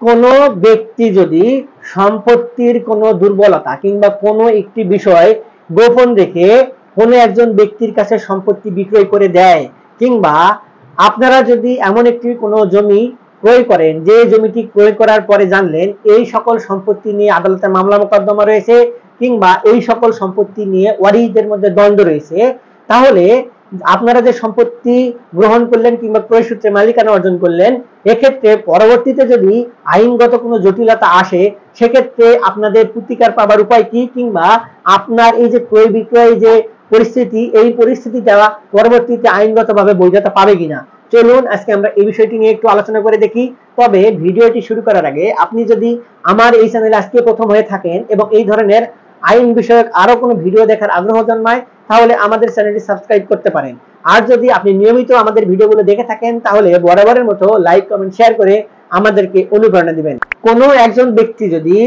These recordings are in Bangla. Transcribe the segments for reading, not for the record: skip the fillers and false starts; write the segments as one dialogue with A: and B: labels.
A: কোনো ব্যক্তি যদি সম্পত্তির কোনো দুর্বলতা কিংবা কোনো একটি বিষয় গোপন রেখে কোনো একজন ব্যক্তির কাছে সম্পত্তি বিক্রয় করে দেয়, কিংবা আপনারা যদি এমন একটি কোনো জমি ক্রয় করেন যে জমিটি ক্রয় করার পরে জানলেন এই সকল সম্পত্তি নিয়ে আদালতে মামলা মোকদ্দমা রয়েছে, কিংবা এই সকল সম্পত্তি নিয়ে ওয়ারিসদের মধ্যে দ্বন্দ্ব রয়েছে, তাহলে আপনারা যে সম্পত্তি গ্রহণ করলেন কিংবা ক্রয় সূত্রে মালিকানা অর্জন করলেন, এক্ষেত্রে পরবর্তীতে যদি আইনগত কোনো জটিলতা আসে সেক্ষেত্রে আপনাদের প্রতিকার পাবার উপায় কি, কিংবা আপনার এই যে ক্রয় বিক্রয় যে পরিস্থিতি, এই পরিস্থিতিটা পরবর্তীতে আইনগতভাবে বৈধতা পাবে কিনা, চলুন আজকে আমরা এই বিষয়টি নিয়ে একটু আলোচনা করে দেখি। তবে ভিডিওটি শুরু করার আগে আপনি যদি আমার এই চ্যানেলে আজকে প্রথম হয়ে থাকেন এবং এই ধরনের আইন বিষয়ক আরো কোনো ভিডিও দেখার আগ্রহ জন্মায়, তাহলে আমাদের চ্যানেলটি সাবস্ক্রাইব করতে পারেন। আর যদি আপনি নিয়মিত আমাদের ভিডিওগুলো দেখে থাকেন তাহলে বরাবরের মতো লাইক কমেন্ট শেয়ার করে আমাদেরকে অনুপ্রেরণা দিবেন। কোনো একজন ব্যক্তি যদি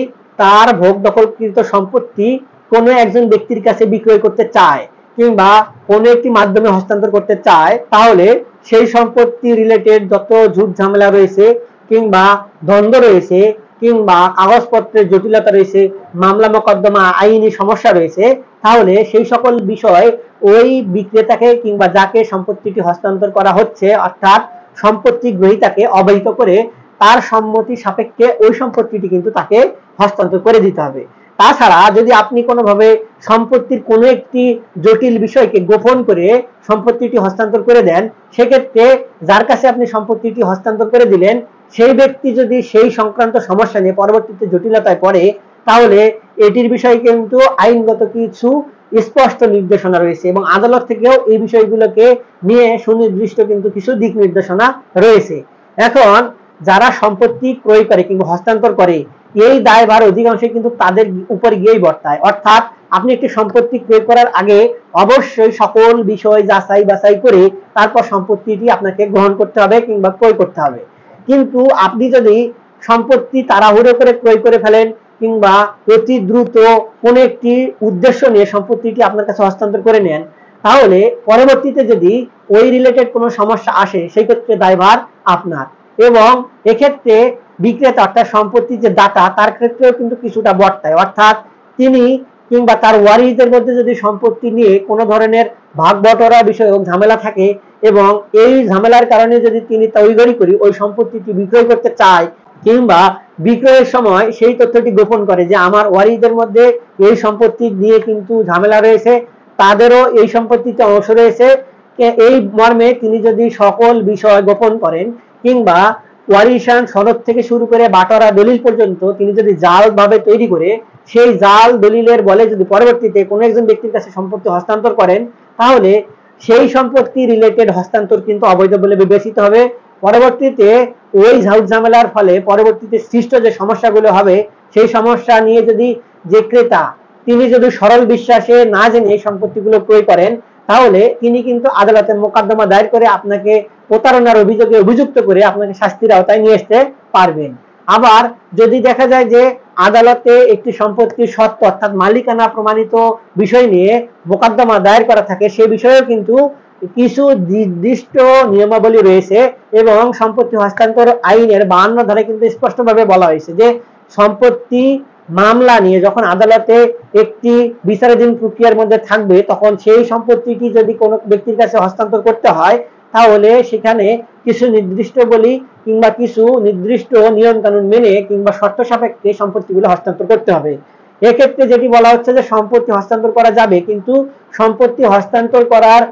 A: তার ভোগ দখলকৃত সম্পত্তি কোনো একজন ব্যক্তির কাছে বিক্রয় করতে চায় কিংবা কোনো একটি মাধ্যমে হস্তান্তর করতে চায়, তাহলে সেই সম্পত্তি রিলেটেড যত ঝুট ঝামেলা রয়েছে কিংবা দ্বন্দ্ব রয়েছে কিংবা কাগজপত্রের জটিলতা রয়েছে, মামলা মোকদ্দমা আইনি সমস্যা রয়েছে, তাহলে সেই সকল বিষয় ওই বিক্রেতাকে কিংবা যাকে সম্পত্তিটি হস্তান্তর করা হচ্ছে অর্থাৎ সম্পত্তি গ্রহীতাকে অবহিত করে তার সম্মতি সাপেক্ষে ওই সম্পত্তিটি কিন্তু তাকে হস্তান্তর করে দিতে হবে। তাছাড়া যদি আপনি কোনোভাবে সম্পত্তির কোনো একটি জটিল বিষয়কে গোপন করে সম্পত্তিটি হস্তান্তর করে দেন, সেক্ষেত্রে যার কাছে আপনি সম্পত্তিটি হস্তান্তর করে দিলেন সেই ব্যক্তি যদি সেই সংক্রান্ত সমস্যা নিয়ে পরবর্তীতে জটিলতায় পড়ে, তাহলে এটির বিষয়ে কিন্তু আইনগত কিছু স্পষ্ট নির্দেশনা রয়েছে এবং আদালত থেকেও এই বিষয়গুলোকে নিয়ে সুনির্দিষ্ট কিন্তু কিছু দিক নির্দেশনা রয়েছে। এখন যারা সম্পত্তি ক্রয় করে কিংবা হস্তান্তর করে এই দায়ভার অধিকাংশ কিন্তু তাদের উপর গিয়েই বর্তায়, অর্থাৎ আপনি একটি সম্পত্তি ক্রয় করার আগে অবশ্যই সকল বিষয় যাচাই বাছাই করে তারপর সম্পত্তিটি আপনাকে গ্রহণ করতে হবে কিংবা ক্রয় করতে হবে। কিন্তু আপনি যদি সম্পত্তি তাড়াহুড়ো করে ক্রয় করে ফেলেন কিংবা অতি দ্রুত কোনো একটি উদ্দেশ্য নিয়ে সম্পত্তিটি আপনার কাছে হস্তান্তর করে নেন, তাহলে পরবর্তীতে যদি ওই রিলেটেড কোনো সমস্যা আসে সেই ক্ষেত্রে দায়ভার আপনার। এবং এক্ষেত্রে বিক্রেতা অর্থাৎ সম্পত্তির যে দাতা তার ক্ষেত্রেও কিন্তু কিছুটা বর্তায়, অর্থাৎ তিনি কিংবা তার ওয়ারিসদের মধ্যে যদি সম্পত্তি নিয়ে কোনো ধরনের ভাগ বটরা বিষয় ঝামেলা থাকে এবং এই ঝামেলার কারণে যদি তিনি তৈরি করি ওই সম্পত্তিটি বিক্রয় করতে চায় কিংবা বিক্রয়ের সময় সেই তথ্যটি গোপন করে যে আমার ওয়ারিসদের মধ্যে এই সম্পত্তি নিয়ে কিন্তু ঝামেলা রয়েছে, তাদেরও এই সম্পত্তিতে অংশ রয়েছে, এই মর্মে তিনি যদি সকল বিষয় গোপন করেন কিংবা ওয়ারিশান সনদ থেকে শুরু করে বাটোয়ারা দলিল পর্যন্ত তিনি যদি জাল ভাবে তৈরি করে সেই জাল দলিলের বলে যদি পরবর্তীতে কোনো একজন ব্যক্তির কাছে সম্পত্তি হস্তান্তর করেন, তাহলে সেই সম্পত্তি রিলেটেড হস্তান্তর কিন্তু অবৈধ বলে বিবেচিত হবে। পরবর্তীতে ওই ঝাউট ঝামেলার ফলে পরবর্তীতে সৃষ্ট যে সমস্যাগুলো হবে সেই সমস্যা নিয়ে যদি যে ক্রেতা তিনি যদি সরল বিশ্বাসে না জেনে এই সম্পত্তিগুলো ক্রয় করেন, তাহলে তিনি কিন্তু আদালতে মোকদ্দমা দায়ের করে আপনাকে প্রতারণার অভিযোগে অভিযুক্ত করে আপনাকে শাস্তির আওতায় নিয়ে আসতে পারবেন। আবার যদি দেখা যায় যে আদালতে একটি সম্পত্তির সত্ত্ব অর্থাৎ মালিকানা প্রমাণিত বিষয় নিয়ে মোকদ্দমা দায়ের করা থাকে, সে বিষয়েও কিন্তু কিছু নির্দিষ্ট নিয়মাবলী রয়েছে এবং সম্পত্তি হস্তান্তর আইনের 52 ধারায় কিন্তু স্পষ্টভাবে বলা হয়েছে যে সম্পত্তি মামলা নিয়ে যখন আদালতে একটি বিচারাধীন প্রক্রিয়ার মধ্যে থাকবে তখন সেই সম্পত্তিটি যদি কোনো ব্যক্তির কাছে হস্তান্তর করতে হয় তাহলে সেখানে কিছু নির্দিষ্ট বলি কিংবা কিছু নির্দিষ্ট নিয়ম কানুন মেনে কিংবা শর্ত সাপেক্ষে সম্পত্তিগুলো হস্তান্তর করতে হবে। এক্ষেত্রে যেটি বলা হচ্ছে যে সম্পত্তি হস্তান্তর করা যাবে, কিন্তু সম্পত্তি হস্তান্তর করার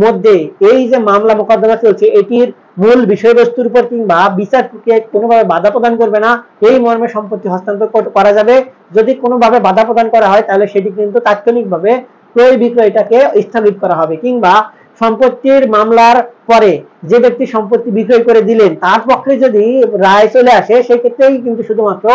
A: মধ্যে এই যে মামলা মোকদ্দমা চলছে এটির মূল বিষয়বস্তুর উপর কিংবা বিচার প্রক্রিয়ায় কোনোভাবে বাধা প্রদান করবে না এই মর্মে সম্পত্তি হস্তান্তর করা যাবে। যদি কোনোভাবে বাধা প্রদান করা হয় তাহলে সেটি কিন্তু তাৎক্ষণিকভাবে ক্রয় বিক্রয়টাকে স্থগিত করা হবে, কিংবা সম্পত্তির মামলার পরে যে ব্যক্তি সম্পত্তি বিক্রয় করে দিলেন তার পক্ষে যদি রায় চলে আসে সেক্ষেত্রেই কিন্তু শুধুমাত্র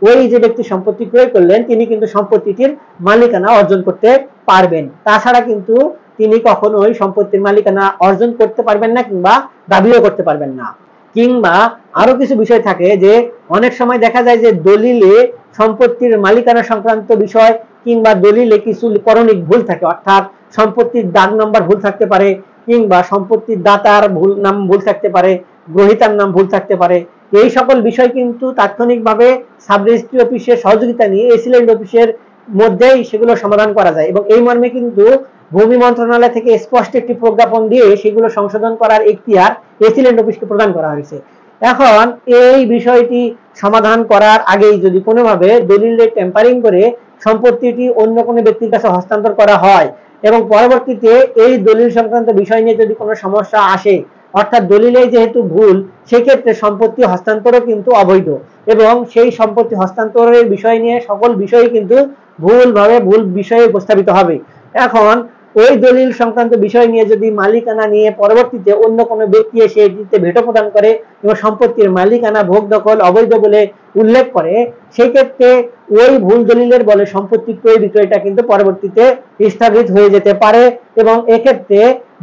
A: ওই যে ব্যক্তি সম্পত্তি ক্রয় করলেন তিনি কিন্তু সম্পত্তিটির মালিকানা অর্জন করতে পারবেন, তাছাড়া কিন্তু তিনি কখনোই সম্পত্তির মালিকানা অর্জন করতে পারবেন না কিংবা দাবিও করতে পারবেন না। কিংবা আরো কিছু বিষয় থাকে যে অনেক সময় দেখা যায় যে দলিলে সম্পত্তির মালিকানা সংক্রান্ত বিষয় কিংবা দলিলে কিছু করণিক ভুল থাকে, অর্থাৎ সম্পত্তির দাগ নাম্বার ভুল থাকতে পারে কিংবা সম্পত্তির দাতার নাম ভুল থাকতে পারে, গ্রহীতার নাম ভুল থাকতে পারে, এই সকল বিষয় কিন্তু তাৎক্ষণিকভাবে সাব রেজিস্ট্রি অফিসের সহযোগিতা নিয়ে এসিল্যান্ড অফিসের মধ্যেই সেগুলো সমাধান করা যায় এবং এই মর্মে কিন্তু ভূমি মন্ত্রণালয় থেকে স্পষ্ট একটি প্রজ্ঞাপন দিয়ে সেগুলো সংশোধন করার এখতিয়ার এসিল্যান্ড অফিসকে প্রদান করা হয়েছে। এখন এই বিষয়টি সমাধান করার আগেই যদি কোনোভাবে দলিলে টেম্পারিং করে সম্পত্তিটি অন্য কোনো ব্যক্তির কাছে হস্তান্তর করা হয় এবং পরবর্তীতে এই দলিল সংক্রান্ত বিষয় নিয়ে যদি কোনো সমস্যা আসে, অর্থাৎ দলিলে যেহেতু ভুল, সেক্ষেত্রে সম্পত্তি হস্তান্তরও কিন্তু অবৈধ এবং সেই সম্পত্তি হস্তান্তরের বিষয় নিয়ে সকল বিষয় কিন্তু ভুল বিষয়ে উপস্থাপিত হবে। এখন ওই দলিল সংক্রান্ত বিষয় নিয়ে যদি মালিকানা নিয়ে পরবর্তীতে অন্য কোনো ব্যক্তি এসে এটিতে ভেটো প্রদান করে এবং সম্পত্তির মালিকানা ভোগ দখল অবৈধ বলে উল্লেখ করে, সেই ক্ষেত্রে ওই ভুল দলিলের বলে সম্পত্তি ক্রয় বিক্রয়টা কিন্তু পরবর্তীতে স্থগিত হয়ে যেতে পারে এবং এক্ষেত্রে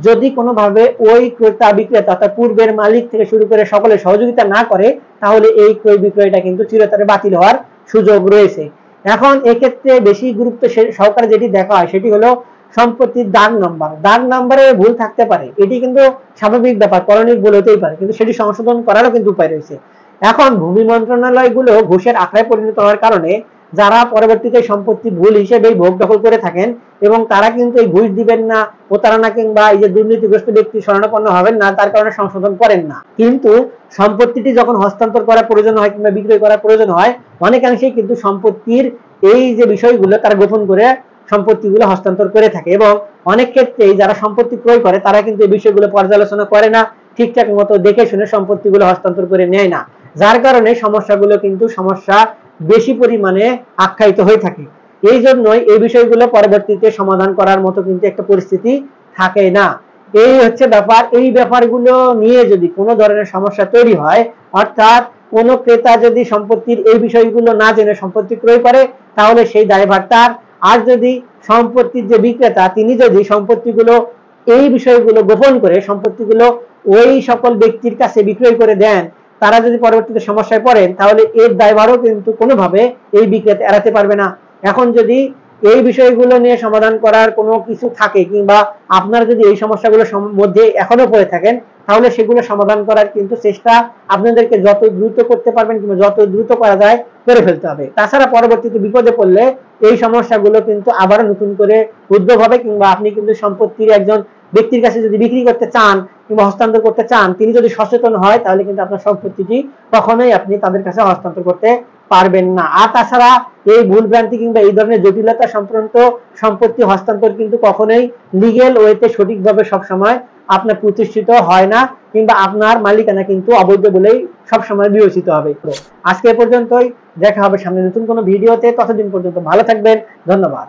A: যদি কোনোভাবে ওই ক্রেতা বিক্রেতা অর্থাৎ পূর্বের মালিক থেকে শুরু করে সকলে সহযোগিতা না করে, তাহলে এই ক্রয় বিক্রয়টা কিন্তু চিরতরে বাতিল হওয়ার সুযোগ রয়েছে। এখন এক্ষেত্রে বেশি গুরুত্ব সহকারে যেটি দেখা হয় সেটি হলো সম্পত্তির দাগ নাম্বারের ভুল থাকতে পারে, এটি কিন্তু স্বাভাবিক ব্যাপার, করণিক ভুল হতেই পারে, কিন্তু সেটি সংশোধন করারও কিন্তু উপায় রয়েছে। এখন ভূমি মন্ত্রণালয়গুলো ঘুষের আখড়ায় পরিণত হওয়ার কারণে যারা পরবর্তীতে সম্পত্তি ভুল হিসেবে ভোগ দখল করে থাকেন এবং তারা কিন্তু এই ঘুষ দিবেন না, প্রতারণা কিংবা এই যে দুর্নীতিগ্রস্ত ব্যক্তি শরণাপন্ন হবেন না, তার কারণে সংশোধন করেন না। কিন্তু সম্পত্তিটি যখন হস্তান্তর করার প্রয়োজন হয় কিংবা বিক্রয় করার প্রয়োজন হয়, অনেকাংশেই কিন্তু সম্পত্তির এই যে বিষয়গুলো তারা গোপন করে সম্পত্তিগুলো হস্তান্তর করে থাকে এবং অনেক ক্ষেত্রেই যারা সম্পত্তি ক্রয় করে তারা কিন্তু এই বিষয়গুলো পর্যালোচনা করে না, ঠিকঠাক মতো দেখে শুনে সম্পত্তিগুলো হস্তান্তর করে নেয় না, যার কারণে সমস্যাগুলো কিন্তু বেশি পরিমাণে আখ্যায়িত হয়ে থাকে। এই জন্যই এই বিষয়গুলো পরবর্তীতে সমাধান করার মতো কিন্তু একটা পরিস্থিতি থাকে না। এই হচ্ছে ব্যাপার। এই ব্যাপারগুলো নিয়ে যদি কোনো ধরনের সমস্যা তৈরি হয়, অর্থাৎ কোনো ক্রেতা যদি সম্পত্তির এই বিষয়গুলো না জেনে সম্পত্তি ক্রয় করে, তাহলে সেই দায়ভার তার। আর যদি সম্পত্তির যে বিক্রেতা তিনি যদি সম্পত্তিগুলো এই বিষয়গুলো গোপন করে সম্পত্তিগুলো ওই সকল ব্যক্তির কাছে বিক্রয় করে দেন, তারা যদি পরবর্তীতে সমস্যায় পড়েন, তাহলে এর দায়ভারও কিন্তু কোনোভাবে এই বিক্রেতা এড়াতে পারবে না। এখন যদি এই বিষয়গুলো নিয়ে সমাধান করার কোনো কিছু থাকে কিংবা আপনারা যদি এই সমস্যাগুলোর মধ্যে এখনো পড়ে থাকেন, তাহলে সেগুলো সমাধান করার কিন্তু চেষ্টা আপনাদেরকে যত দ্রুত করতে পারবেন কিংবা যত দ্রুত করা যায় করে ফেলতে হবে। তাছাড়া পরবর্তীতে বিপদে পড়লে এই সমস্যাগুলো কিন্তু আবার নতুন করে উদ্ভব হবে কিংবা আপনি কিন্তু সম্পত্তির একজন ব্যক্তির কাছে যদি বিক্রি করতে চান কিংবা হস্তান্তর করতে চান, তিনি যদি সচেতন হয়, তাহলে কিন্তু আপনার সম্পত্তিটি কখনোই আপনি তাদের কাছে হস্তান্তর করতে পারবেন না। আর তাছাড়া এই ভুল ভ্রান্তি কিংবা এই ধরনের জটিলতা সংক্রান্ত সম্পত্তি হস্তান্তর কিন্তু কখনোই লিগ্যাল ওয়েতে সঠিকভাবে সবসময় আপনার প্রতিষ্ঠিত হয় না কিংবা আপনার মালিকানা কিন্তু অবৈধ বলেই সবসময় বিবেচিত হবে। আজকে পর্যন্তই, দেখা হবে সামনে নতুন কোনো ভিডিওতে। ততদিন পর্যন্ত ভালো থাকবেন, ধন্যবাদ।